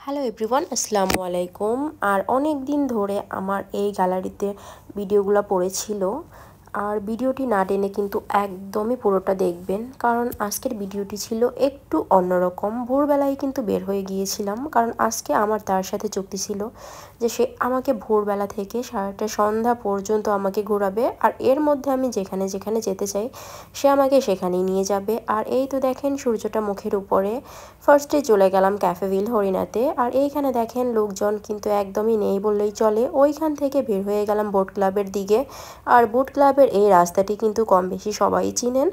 Hello everyone, আসসালামু আলাইকুম। আর অনেক দিন ধরে আমার এই গ্যালারিতে ভিডিওগুলো পড়েছিল, আর ভিডিওটি না টেনে কিন্তু একদমই পুরোটা দেখবেন, কারণ আজকের ভিডিওটি ছিল একটু অন্যরকম। ভোরবেলায় কিন্তু বের হয়ে গিয়েছিলাম, কারণ আজকে আমার তার সাথে চুক্তি ছিল যে সে আমাকে ভোরবেলা থেকে সারাটা সন্ধ্যা পর্যন্ত আমাকে ঘোরাবে, আর এর মধ্যে আমি যেখানে যেখানে যেতে চাই সে আমাকে সেখানেই নিয়ে যাবে। আর এই তো দেখেন সূর্যটা মুখের উপরে। ফার্স্টে চলে গেলাম ক্যাফেভিল হরিণাতে, আর এইখানে দেখেন লোকজন কিন্তু একদমই নেই বললেই চলে। ওইখান থেকে বের হয়ে গেলাম বোট ক্লাবের দিকে। আর বোট ক্লাবের এই রাস্তাটি কিন্তু কম বেশি সবাই চিনেন।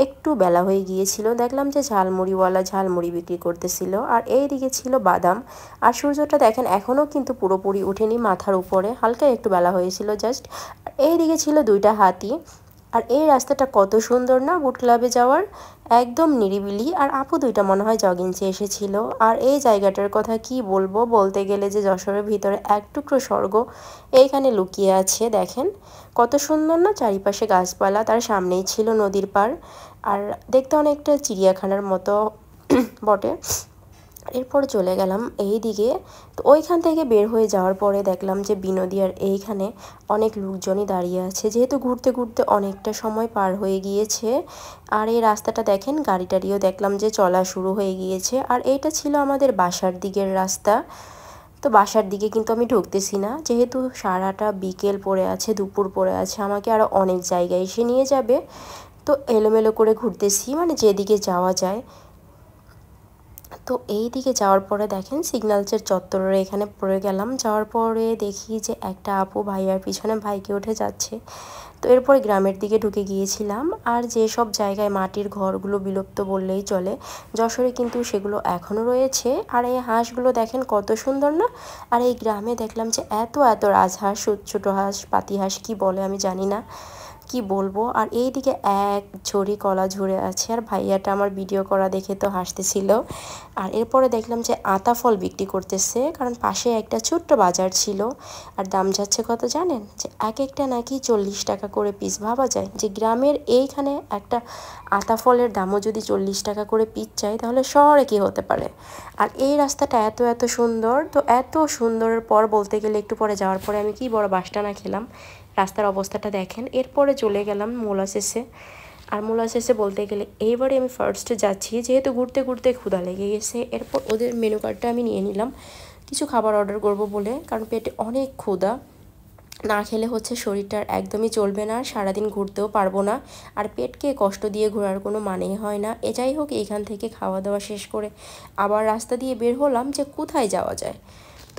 একটু বেলা হয়ে গিয়েছিল, দেখলাম যে ঝালমুড়িওয়ালা ঝালমুড়ি বিক্রি করতেছিল, আর এই দিকে ছিল বাদাম। আর সূর্যটা দেখেন এখনও কিন্তু পুরোপুরি ওঠেনি মাথার উপরে, হালকা একটু বেলা হয়েছিল জাস্ট। এই দিকে ছিল দুইটা হাতি। আর এই রাস্তাটা কত সুন্দর না বুট ক্লাবে যাওয়ার, একদম নিরিবিলি। আর আপু দুইটা মনে হয় জগিংসে এসেছিল। আর এই জায়গাটার কথা কি বলবো, বলতে গেলে যে যশোরের ভিতরে এক টুকরো স্বর্গ এইখানে লুকিয়ে আছে। দেখেন কত সুন্দর না, চারিপাশে গাছপালা, তার সামনেই ছিল নদীর পাড়। আর দেখতে অনেকটা চিড়িয়াখানার মতো বটে। এরপর চলে গেলাম এই দিকে। তো ওইখান থেকে বের হয়ে যাওয়ার পরে দেখলাম যে বিনোদিয়ার এইখানে অনেক লোকজনই দাঁড়িয়ে আছে, যেহেতু ঘুরতে ঘুরতে অনেকটা সময় পার হয়ে গিয়েছে। আর এই রাস্তাটা দেখেন, গাড়ি টাড়িও দেখলাম যে চলা শুরু হয়ে গিয়েছে। আর এইটা ছিল আমাদের বাসার দিকের রাস্তা। তো বাসার দিকে কিন্তু আমি ঢুকতেছি না, যেহেতু সারাটা বিকেল পড়ে আছে, দুপুর পড়ে আছে, আমাকে আরও অনেক জায়গায় এসে নিয়ে যাবে। তো এলোমেলো করে ঘুরতেছি, মানে যেদিকে যাওয়া যায়। তো এই দিকে যাওয়ার পরে দেখেন সিগন্যালসের চত্বরে এখানে পড়ে গেলাম। যাওয়ার পরে দেখি যে একটা আপু ভাইয়ার পিছনে বাইকে উঠে যাচ্ছে। তো এরপরে গ্রামের দিকে ঢুকে গিয়েছিলাম। আর যেসব জায়গায় মাটির ঘরগুলো বিলুপ্ত বললেই চলে, যশোরে কিন্তু সেগুলো এখনও রয়েছে। আর এই হাঁসগুলো দেখেন কত সুন্দর না। আর এই গ্রামে দেখলাম যে এত এত রাজহাঁস, ছোটো হাঁস, পাতি হাঁস কি বলে আমি জানি না, কি বলবো। আর এইদিকে এক ঝুড়ি কলা ঝরে আছে, আর ভাইয়াটা আমার ভিডিও করা দেখে তো হাসতেছিল। আর এরপরে দেখলাম যে আতা ফল বিক্রি করতেছে, কারণ পাশে একটা ছোট্ট বাজার ছিল। আর দাম যাচ্ছে কত জানেন, যে এক একটা নাকি 40 টাকা করে পিস। ভাবা যায় যে গ্রামের এইখানে একটা আতা ফলের দামও যদি 40 টাকা করে পিস চাই, তাহলে শহরে কী হতে পারে। আর এই রাস্তাটা এত এত সুন্দর, তো এত সুন্দরের পর বলতে গেলে একটু পরে যাওয়ার পরে আমি কি বড় বাসটানা খেলাম। রাস্তার অবস্থাটা দেখেন। এরপরে চলে গেলাম মোলাশেষে। আর মোলাশেষে বলতে গেলে এইবারে আমি ফার্স্টে যাচ্ছি, যেহেতু ঘুরতে ঘুরতে ক্ষুধা লেগে গেছে। এরপর ওদের মেনু কার্ডটা আমি নিয়ে নিলাম কিছু খাবার অর্ডার করব বলে, কারণ পেটে অনেক ক্ষুধা। না খেলে হচ্ছে শরীরটার একদমই চলবে না, সারাদিন ঘুরতেও পারবো না। আর পেটকে কষ্ট দিয়ে ঘোরার কোনো মানেই হয় না। যাই হোক, এইখান থেকে খাওয়া দাওয়া শেষ করে আবার রাস্তা দিয়ে বের হলাম যে কোথায় যাওয়া যায়।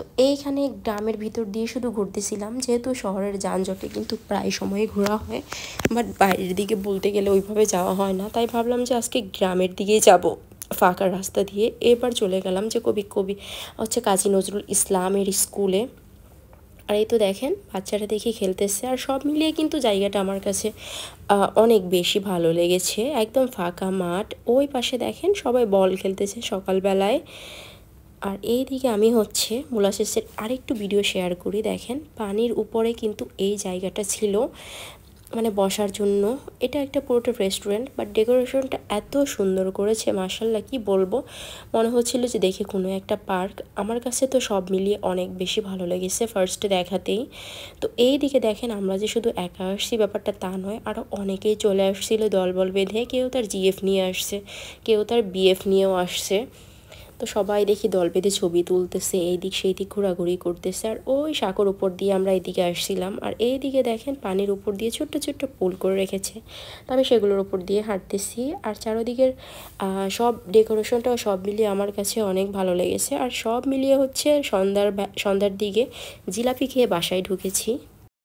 তো এইখানে গ্রামের ভিতর দিয়ে শুধু ঘুরতেছিলাম, যেহেতু শহরের যানজটে কিন্তু প্রায় সময় ঘোরা হয়, বাট বাইরের দিকে বলতে গেলে ওইভাবে যাওয়া হয় না। তাই ভাবলাম যে আজকে গ্রামের দিকেই যাব ফাঁকা রাস্তা দিয়ে। এবার চলে গেলাম যে কবি হচ্ছে কাজী নজরুল ইসলামের স্কুলে। আর এই তো দেখেন বাচ্চারা দেখি খেলতেছে। আর সব মিলিয়ে কিন্তু জায়গাটা আমার কাছে অনেক বেশি ভালো লেগেছে। একদম ফাঁকা মাঠ, ওই পাশে দেখেন সবাই বল খেলতেছে সকালবেলায়। আর এই দিকে আমি হচ্ছে মোলাশেষের আরেকটু ভিডিও শেয়ার করি। দেখেন পানির উপরে কিন্তু এই জায়গাটা ছিল, মানে বসার জন্য। এটা একটা পুরোটা রেস্টুরেন্ট, বাট ডেকোরেশনটা এত সুন্দর করেছে মাশাল্লাহ, কি বলবো। মনে হচ্ছিল যে দেখে কোনো একটা পার্ক। আমার কাছে তো সব মিলিয়ে অনেক বেশি ভালো লেগেছে ফার্স্টে দেখাতেই। তো এই দিকে দেখেন আমরা যে শুধু একা আসছি ব্যাপারটা তা নয়, আরও অনেকেই চলে আসছিল দলবল বেঁধে। কেউ তার জিএফ নিয়ে আসছে, কেউ তার বিএফ নিয়েও আসছে। তো সবাই দেখি দল বেঁধে ছবি তুলতেছে, এই দিক সেই দিক ঘোরাঘুরি করতেছে। আর ওই সাঁকোর উপর দিয়ে আমরা এদিকে আসছিলাম। আর এই দিকে দেখেন পানির উপর দিয়ে ছোট্ট ছোট্ট পুল করে রেখেছে, তবে সেগুলোর উপর দিয়ে হাঁটতেছি। আর চারোদিকের সব ডেকোরেশনটাও সব মিলিয়ে আমার কাছে অনেক ভালো লেগেছে। আর সব মিলিয়ে হচ্ছে সন্ধ্যার দিকে জিলাপি খেয়ে বাসায় ঢুকেছি।